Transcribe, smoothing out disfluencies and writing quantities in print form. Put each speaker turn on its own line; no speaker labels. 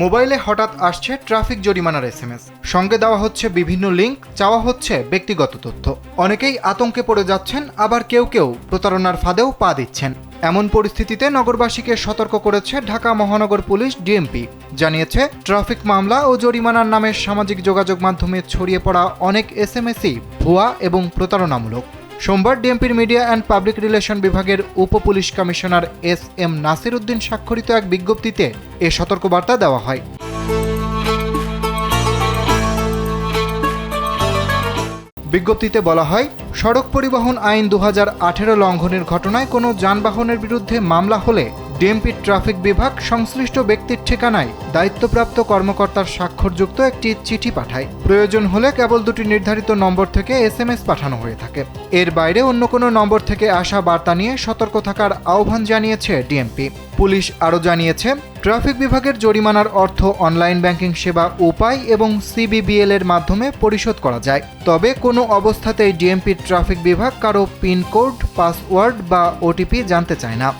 মোবাইলে হঠাৎ আসছে ট্রাফিক জরিমানার এসএমএস, সঙ্গে দেওয়া হচ্ছে বিভিন্ন লিঙ্ক, চাওয়া হচ্ছে ব্যক্তিগত তথ্য। অনেকেই আতঙ্কে পড়ে যাচ্ছেন, আবার কেউ কেউ প্রতারণার ফাঁদেও পা দিচ্ছেন। এমন পরিস্থিতিতে নগরবাসীকে সতর্ক করেছে ঢাকা মহানগর পুলিশ ডিএমপি। জানিয়েছে, ট্রাফিক মামলা ও জরিমানার নামে সামাজিক যোগাযোগ মাধ্যমে ছড়িয়ে পড়া অনেক এসএমএসই ভুয়া এবং প্রতারণামূলক। সোমবার ডিএমপির মিডিয়া অ্যান্ড পাবলিক রিলেশন বিভাগের উপ police commissioner SM. Nasir Uddin স্বাক্ষরিত এক বিজ্ঞপ্তিতে এ সতর্কবার্তা দেওয়া হয়। বিজ্ঞপ্তিতে বলা হয়, সড়ক পরিবহন আইন 2018 লঙ্ঘনের ঘটনায় কোনো যানবাহনের বিরুদ্ধে মামলা হলে ডিএমপির ট্রাফিক বিভাগ সংশ্লিষ্ট ব্যক্তির ঠিকানায় দায়িত্বপ্রাপ্ত কর্মকর্তার স্বাক্ষরযুক্ত একটি চিঠি পাঠায়। প্রয়োজন হলে কেবল দুটি নির্ধারিত নম্বর থেকে এসএমএস পাঠানো হয়ে থাকে। এর বাইরে অন্য কোনো নম্বর থেকে আসা বার্তা নিয়ে সতর্ক থাকার আহ্বান জানিয়েছে ডিএমপি। পুলিশ আরও জানিয়েছে, ট্রাফিক বিভাগের জরিমানার অর্থ অনলাইন ব্যাংকিং সেবা উপায় এবং সিবিবিএল এর মাধ্যমে পরিশোধ করা যায়। তবে কোনো অবস্থাতেই ডিএমপির ট্রাফিক বিভাগ কারো পিনকোড, পাসওয়ার্ড বা ওটিপি জানতে চায় না।